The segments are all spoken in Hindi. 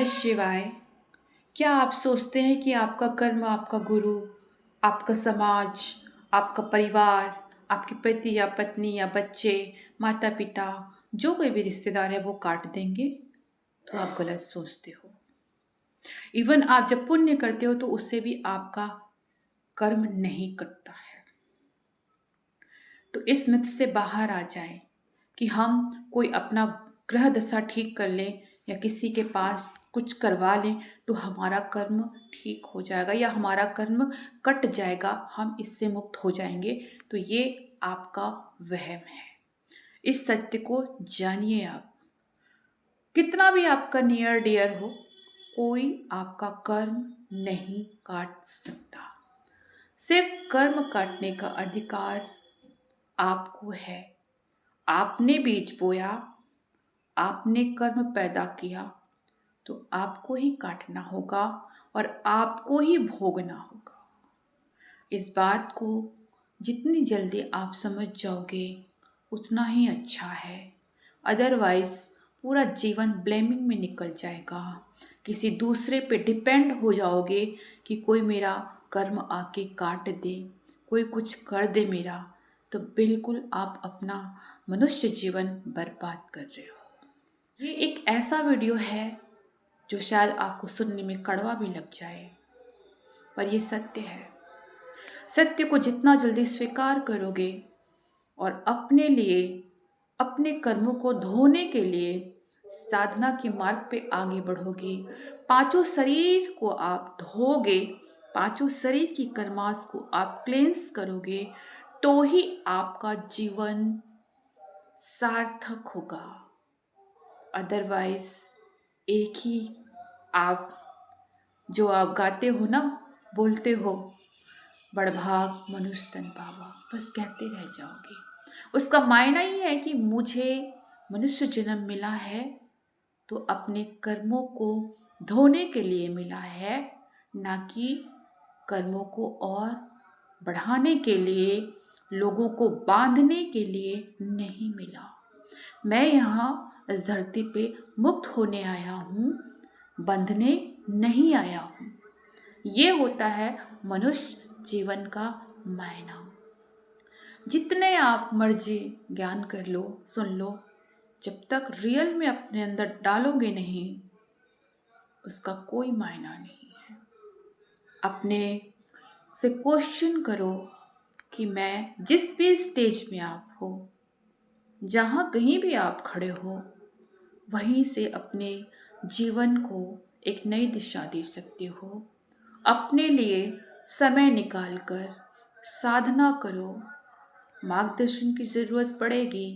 नमः शिवाय। क्या आप सोचते हैं कि आपका कर्म, आपका गुरु, आपका समाज, आपका परिवार, आपके पति या पत्नी या बच्चे, माता पिता, जो कोई भी रिश्तेदार है वो काट देंगे? तो आप गलत सोचते हो। इवन आप जब पुण्य करते हो तो उससे भी आपका कर्म नहीं कटता है। तो इस मिथ से बाहर आ जाए कि हम कोई अपना ग्रह दशा ठीक कर लें या किसी के पास कुछ करवा लें तो हमारा कर्म ठीक हो जाएगा या हमारा कर्म कट जाएगा, हम इससे मुक्त हो जाएंगे। तो ये आपका वहम है। इस सत्य को जानिए। आप कितना भी आपका नियर डियर हो, कोई आपका कर्म नहीं काट सकता। सिर्फ कर्म काटने का अधिकार आपको है। आपने बीज बोया, आपने कर्म पैदा किया, तो आपको ही काटना होगा और आपको ही भोगना होगा। इस बात को जितनी जल्दी आप समझ जाओगे उतना ही अच्छा है। अदरवाइज पूरा जीवन ब्लेमिंग में निकल जाएगा। किसी दूसरे पे डिपेंड हो जाओगे कि कोई मेरा कर्म आके काट दे, कोई कुछ कर दे मेरा, तो बिल्कुल आप अपना मनुष्य जीवन बर्बाद कर रहे हो। ये एक ऐसा वीडियो है जो शायद आपको सुनने में कड़वा भी लग जाए, पर ये सत्य है। सत्य को जितना जल्दी स्वीकार करोगे और अपने लिए, अपने कर्मों को धोने के लिए साधना के मार्ग पे आगे बढ़ोगे, पांचों शरीर को आप धोगे, पांचों शरीर की कर्मास को आप क्लेंस करोगे, तो ही आपका जीवन सार्थक होगा। अदरवाइज एक ही आप जो आप गाते हो ना, बोलते हो, बड़भाग मनुष्य तन पावा, बस कहते रह जाओगे। उसका मायना ही है कि मुझे मनुष्य जन्म मिला है तो अपने कर्मों को धोने के लिए मिला है, ना कि कर्मों को और बढ़ाने के लिए, लोगों को बांधने के लिए नहीं मिला। मैं यहाँ इस धरती पे मुक्त होने आया हूँ, बंधने नहीं आया हूँ। ये होता है मनुष्य जीवन का मायना। जितने आप मर्जी ज्ञान कर लो, सुन लो, जब तक रियल में अपने अंदर डालोगे नहीं, उसका कोई मायना नहीं है। अपने से क्वेश्चन करो कि मैं जिस भी स्टेज में आप हो, जहाँ कहीं भी आप खड़े हो, वहीं से अपने जीवन को एक नई दिशा दे सकते हो। अपने लिए समय निकाल कर साधना करो। मार्गदर्शन की ज़रूरत पड़ेगी,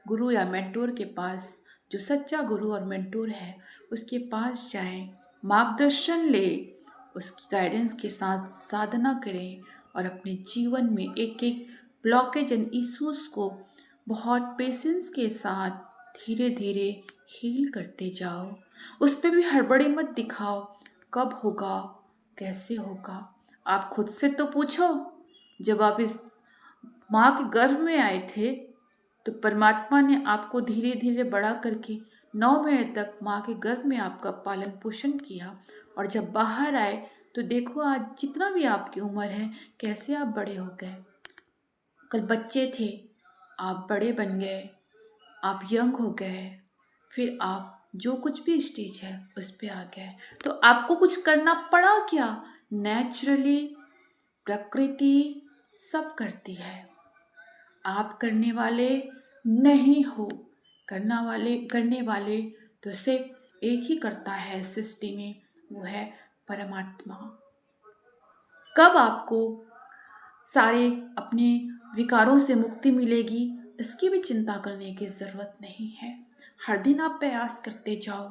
गुरु या मेंटोर के पास, जो सच्चा गुरु और मेंटोर है उसके पास जाएं, मार्गदर्शन ले, उसकी गाइडेंस के साथ साधना करें और अपने जीवन में एक एक ब्लॉकेज एंड इश्यूज को बहुत पेशेंस के साथ धीरे धीरे हील करते जाओ। उस पर भी हड़बड़ी मत दिखाओ, कब होगा, कैसे होगा। आप खुद से तो पूछो। जब आप इस माँ के गर्भ में आए थे तो परमात्मा ने आपको धीरे धीरे बड़ा करके 9 महीने तक माँ के गर्भ में आपका पालन पोषण किया, और जब बाहर आए तो देखो आज जितना भी आपकी उम्र है, कैसे आप बड़े हो गए। कल बच्चे थे, आप बड़े बन गए, आप यंग हो गए, फिर आप जो कुछ भी स्टेज है उस पे आ गए। तो आपको कुछ करना पड़ा क्या? नेचुरली प्रकृति सब करती है। आप करने वाले नहीं हो। करने वाले तो सिर्फ एक ही करता है सृष्टि में, वो है परमात्मा। कब आपको सारे अपने विकारों से मुक्ति मिलेगी, इसकी भी चिंता करने की ज़रूरत नहीं है। हर दिन आप प्रयास करते जाओ,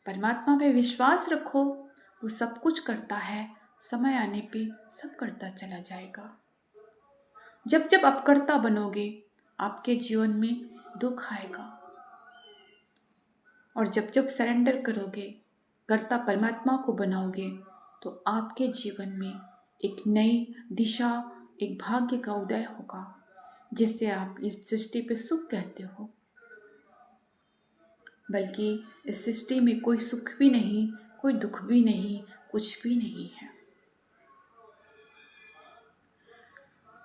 परमात्मा पे विश्वास रखो, वो सब कुछ करता है। समय आने पे सब करता चला जाएगा। जब जब अपकर्ता बनोगे, आपके जीवन में दुख आएगा, और जब जब सरेंडर करोगे, कर्ता परमात्मा को बनाओगे, तो आपके जीवन में एक नई दिशा, एक भाग्य का उदय होगा, जिससे आप इस सृष्टि पे सुख कहते हो। बल्कि इस सृष्टि में कोई सुख भी नहीं, कोई दुख भी नहीं, कुछ भी नहीं है।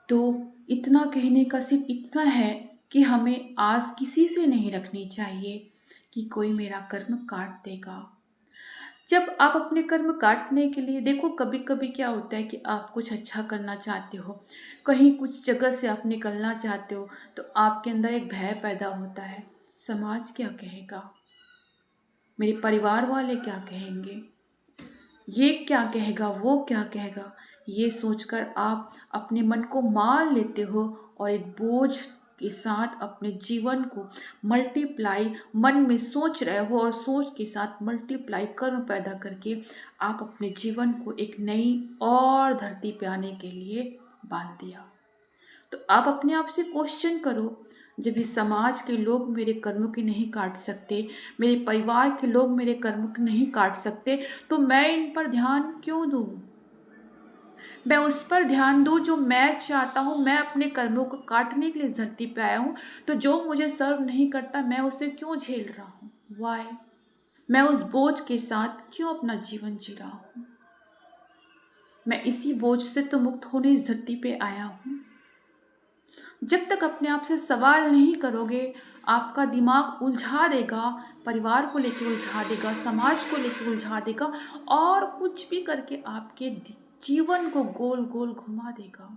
तो इतना कहने का सिर्फ इतना है कि हमें आस किसी से नहीं रखनी चाहिए कि कोई मेरा कर्म काट देगा। जब आप अपने कर्म काटने के लिए देखो, कभी कभी क्या होता है कि आप कुछ अच्छा करना चाहते हो, कहीं कुछ जगह से आप निकलना चाहते हो, तो आपके अंदर एक भय पैदा होता है, समाज क्या कहेगा, मेरे परिवार वाले क्या कहेंगे, ये क्या कहेगा, वो क्या कहेगा। ये सोचकर आप अपने मन को मार लेते हो और एक बोझ के साथ अपने जीवन को मल्टीप्लाई मन में सोच रहे हो, और सोच के साथ मल्टीप्लाई कर्म पैदा करके आप अपने जीवन को एक नई और धरती पे आने के लिए बांध दिया। तो आप अपने आप से क्वेश्चन करो, जब इस समाज के लोग मेरे कर्मों की नहीं काट सकते, मेरे परिवार के लोग मेरे कर्मों की नहीं काट सकते, तो मैं इन पर ध्यान क्यों दूँ? मैं उस पर ध्यान दूँ जो मैं चाहता हूँ। मैं अपने कर्मों को काटने के लिए इस धरती पे आया हूँ, तो जो मुझे सर्व नहीं करता मैं उसे क्यों झेल रहा हूँ? वाई? मैं उस बोझ के साथ क्यों अपना जीवन जी रहा हूँ? मैं इसी बोझ से तो मुक्त होने इस धरती पे आया हूँ। जब तक अपने आप से सवाल नहीं करोगे, आपका दिमाग उलझा देगा, परिवार को लेकर उलझा देगा, समाज को लेकर उलझा देगा, और कुछ भी करके आपके जीवन को गोल गोल घुमा देगा।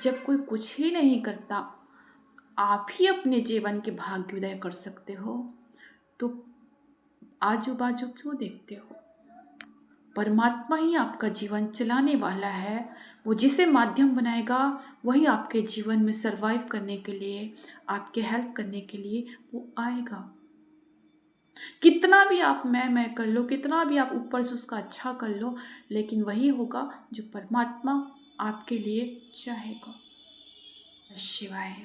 जब कोई कुछ ही नहीं करता, आप ही अपने जीवन के भाग्योदय कर सकते हो, तो आजू बाजू क्यों देखते हो? परमात्मा ही आपका जीवन चलाने वाला है। वो जिसे माध्यम बनाएगा वही आपके जीवन में सरवाइव करने के लिए, आपके हेल्प करने के लिए वो आएगा। कितना भी आप मैं कर लो, कितना भी आप ऊपर से उसका अच्छा कर लो, लेकिन वही होगा जो परमात्मा आपके लिए चाहेगा। शिवाय।